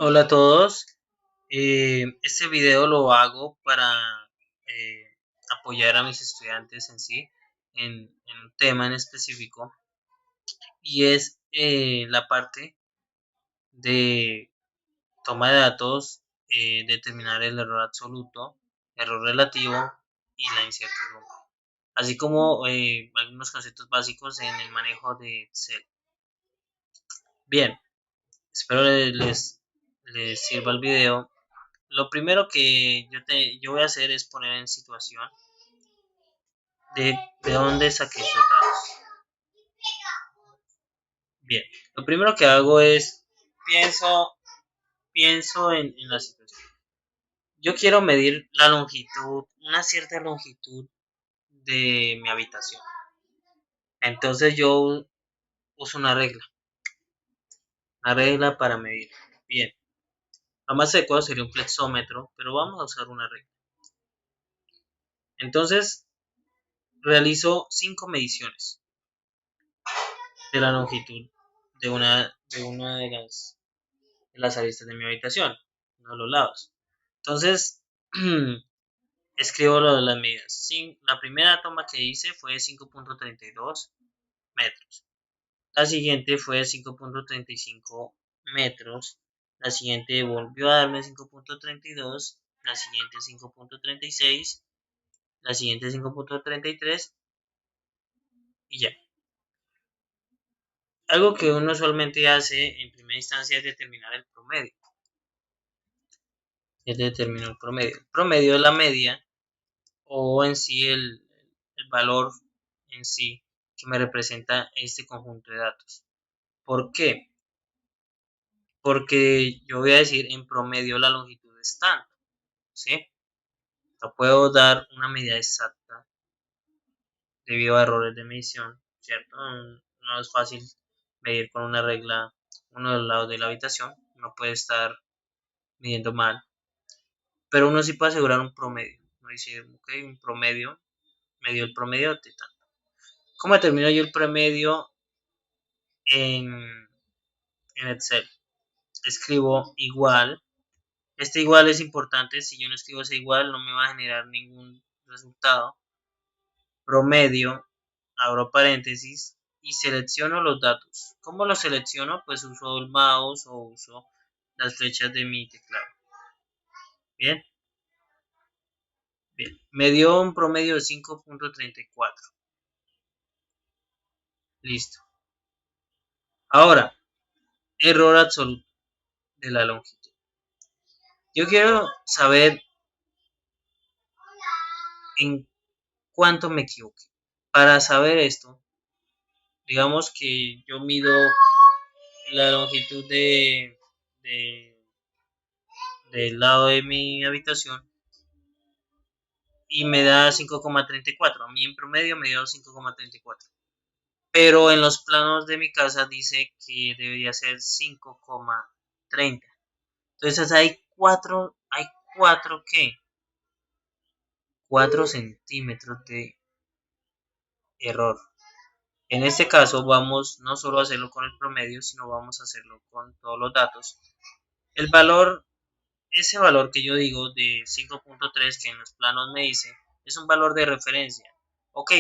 Hola a todos. Este video lo hago para apoyar a mis estudiantes en sí, en un tema en específico, y es la parte de toma de datos, determinar el error absoluto, error relativo y la incertidumbre, así como algunos conceptos básicos en el manejo de Excel. Bien, espero les sirva el video. Lo primero que yo voy a hacer es poner en situación de dónde saqué esos datos. Bien, lo primero que hago es pienso, pienso en la situación. Yo quiero medir la longitud, una cierta longitud de mi habitación. Entonces yo uso una regla para medir. Bien, lo más adecuado sería un flexómetro, pero vamos a usar una regla. Entonces realizo 5 mediciones de la longitud de una de las aristas de mi habitación, uno de los lados. Entonces, escribo lo de las medidas. La primera toma que hice fue 5.32 metros. La siguiente fue 5.35 metros. La siguiente volvió a darme 5.32. La siguiente 5.36. La siguiente 5.33. Y ya. Algo que uno usualmente hace en primera instancia es determinar el promedio. El promedio. El promedio es la media o en sí el valor en sí que me representa este conjunto de datos. ¿Por qué? Porque yo voy a decir en promedio la longitud es tanto, ¿sí? No puedo dar una medida exacta debido a errores de medición, ¿cierto? No es fácil medir con una regla uno de los lados de la habitación, no puede estar midiendo mal, pero uno sí puede asegurar un promedio. Uno dice, ok, un promedio, me dio el promedio de tanto. ¿Cómo determino yo el promedio en Excel? Escribo igual. Este igual es importante. Si yo no escribo ese igual, no me va a generar ningún resultado. Promedio, abro paréntesis y selecciono los datos. ¿Cómo los selecciono? Pues uso el mouse o uso las flechas de mi teclado. Bien, bien. Me dio un promedio de 5.34. Listo. Ahora, error absoluto de la longitud. Yo quiero saber en cuánto me equivoqué. Para saber esto, digamos que yo mido la longitud de- del lado de mi habitación y me da 5.34. A mí en promedio me dio 5.34. Pero en los planos de mi casa dice que debería ser 5.30. Entonces hay 4 ¿qué? 4 centímetros de error. En este caso vamos no solo a hacerlo con el promedio, sino vamos a hacerlo con todos los datos. El valor, ese valor que yo digo de 5.3 que en los planos me dice, es un valor de referencia. Ok,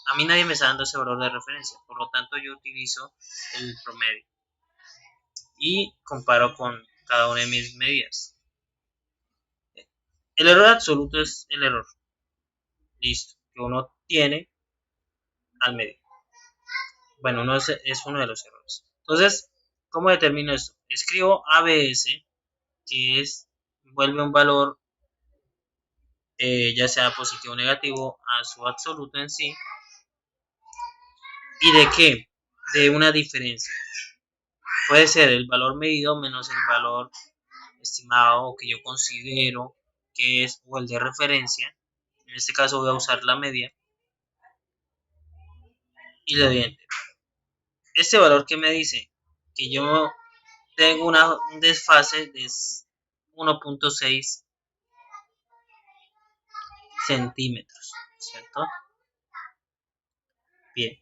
a mí nadie me está dando ese valor de referencia, por lo tanto yo utilizo el promedio y comparo con cada una de mis medidas. El error absoluto es el error, listo, que uno tiene al medio. Bueno, es uno de los errores. Entonces, ¿cómo determino esto? Escribo ABS, que vuelve un valor ya sea positivo o negativo a su absoluto en sí. ¿Y de qué? De una diferencia. Puede ser el valor medido menos el valor estimado o que yo considero que es o el de referencia. En este caso voy a usar la media y le doy enter. Este valor que me dice que yo tengo un desfase de 1.6 centímetros, ¿cierto? Bien.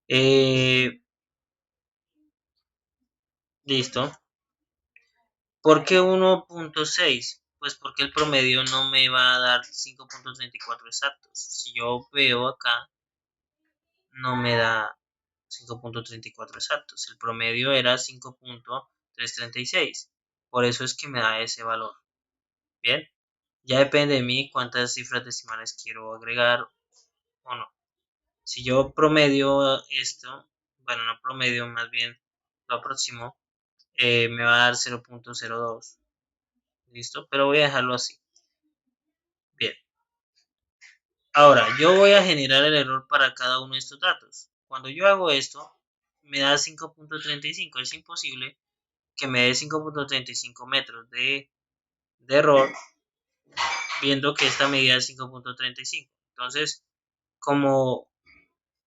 Eh, listo. ¿Por qué 1.6? Pues porque el promedio no me va a dar 5.34 exactos. Si yo veo acá, no me da 5.34 exactos. El promedio era 5.336. Por eso es que me da ese valor. Bien, ya depende de mí cuántas cifras decimales quiero agregar o no. Si yo promedio esto, bueno, no promedio, más bien lo aproximo, me va a dar 0.02. ¿Listo? Pero voy a dejarlo así. Bien. Ahora, yo voy a generar el error para cada uno de estos datos. Cuando yo hago esto, me da 5.35. Es imposible que me dé 5.35 metros de error, viendo que esta medida es 5.35. Entonces, como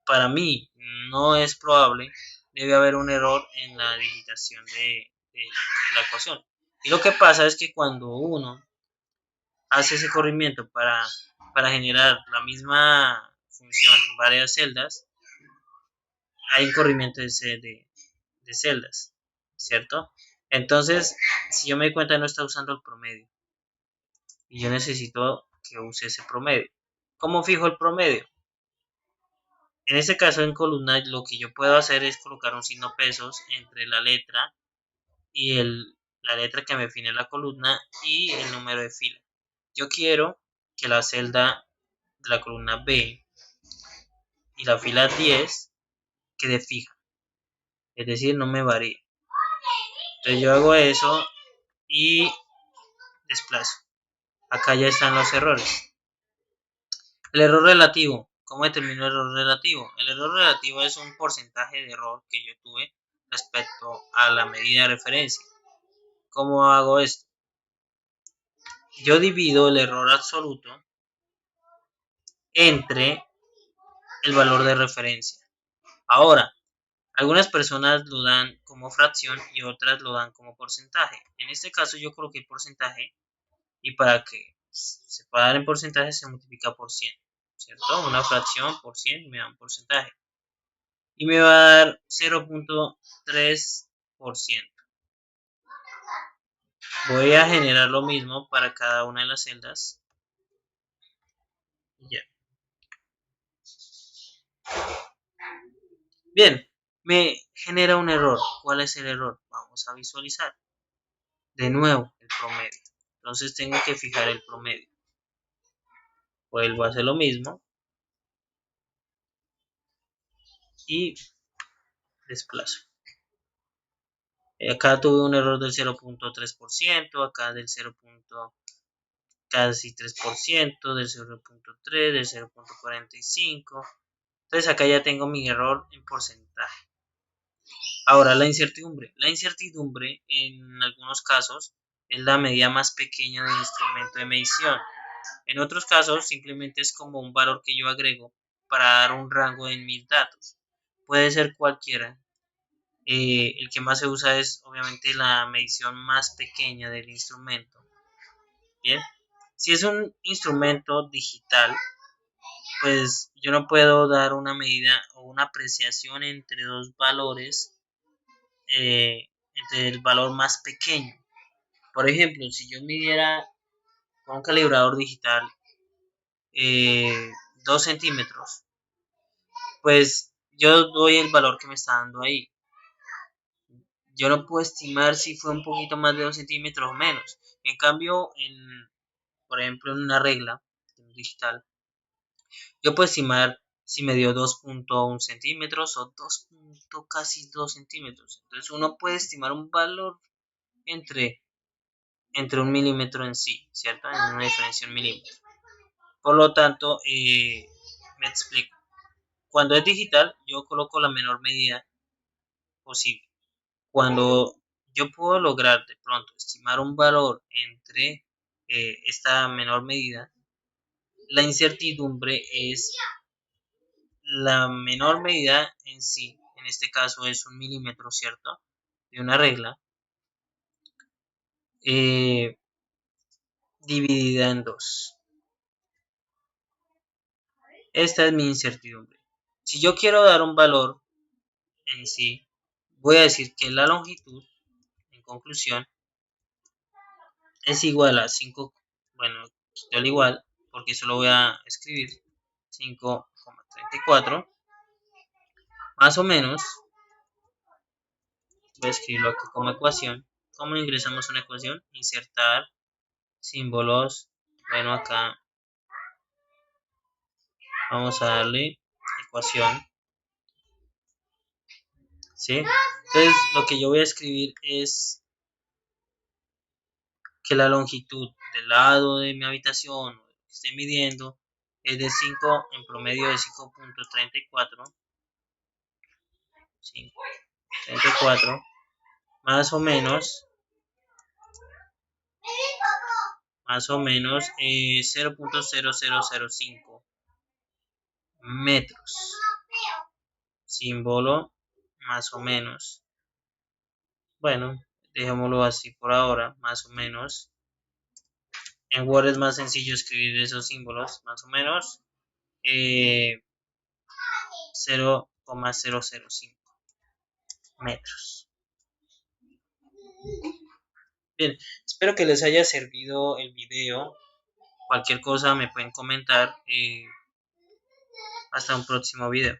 para mí no es probable, debe haber un error en la digitación de la ecuación. Y lo que pasa es que cuando uno hace ese corrimiento para generar la misma función en varias celdas, hay un corrimiento de celdas, ¿cierto? Entonces, si yo me doy cuenta, no está usando el promedio. Y yo necesito que use ese promedio. ¿Cómo fijo el promedio? En este caso, en columna, lo que yo puedo hacer es colocar un signo pesos entre la letra y la letra que me define la columna y el número de fila. Yo quiero que la celda de la columna B y la fila 10 quede fija, es decir, no me varíe. Entonces yo hago eso y desplazo. Acá ya están los errores. El error relativo. ¿Cómo determino el error relativo? El error relativo es un porcentaje de error que yo tuve respecto a la medida de referencia. ¿Cómo hago esto? Yo divido el error absoluto entre el valor de referencia. Ahora, algunas personas lo dan como fracción y otras lo dan como porcentaje. En este caso yo coloqué el porcentaje y para que se pueda dar en porcentaje se multiplica por 100, ¿cierto? Una fracción por 100 me da un porcentaje. Y me va a dar 0.3%. Voy a generar lo mismo para cada una de las celdas. Ya. Bien, me genera un error. ¿Cuál es el error? Vamos a visualizar. De nuevo, el promedio. Entonces tengo que fijar el promedio. Vuelvo a hacer lo mismo. Y desplazo. Acá tuve un error del 0.3%, acá del 0. Casi 3%, del 0.3, del 0.45. Entonces acá ya tengo mi error en porcentaje. Ahora la incertidumbre. La incertidumbre en algunos casos es la medida más pequeña del instrumento de medición. En otros casos simplemente es como un valor que yo agrego para dar un rango en mis datos. Puede ser cualquiera. El que más se usa es obviamente la medición más pequeña del instrumento. Bien, si es un instrumento digital, pues yo no puedo dar una medida o una apreciación entre dos valores, entre el valor más pequeño. Por ejemplo, si yo midiera con un calibrador digital 2 centímetros, pues yo doy el valor que me está dando ahí. Yo no puedo estimar si fue un poquito más de 2 centímetros o menos. En cambio, por ejemplo, en una regla digital, yo puedo estimar si me dio 2.1 centímetros o casi 2 centímetros. Entonces uno puede estimar un valor entre, entre un milímetro en sí, ¿cierto? En una diferencia de un milímetro. Por lo tanto, me explico. Cuando es digital, yo coloco la menor medida posible. Cuando yo puedo lograr de pronto estimar un valor entre esta menor medida, la incertidumbre es la menor medida en sí, en este caso es un milímetro, ¿cierto? De una regla, eh, dividida en dos. Esta es mi incertidumbre. Si yo quiero dar un valor en sí, voy a decir que la longitud, en conclusión, es igual a 5, bueno, quito el igual, porque solo voy a escribir 5,34, más o menos, voy a escribirlo aquí como ecuación. ¿Cómo ingresamos una ecuación? Insertar símbolos, bueno, acá vamos a darle ecuación, ¿sí? Entonces, lo que yo voy a escribir es que la longitud del lado de mi habitación que esté midiendo es de 5, en promedio de 5,34, 5,34, más o menos 0,0005 metros. Símbolo, más o menos. Bueno, dejémoslo así por ahora, más o menos. En Word es más sencillo escribir esos símbolos, más o menos 0,005 metros. Bien, espero que les haya servido el video. Cualquier cosa me pueden comentar. Hasta un próximo video.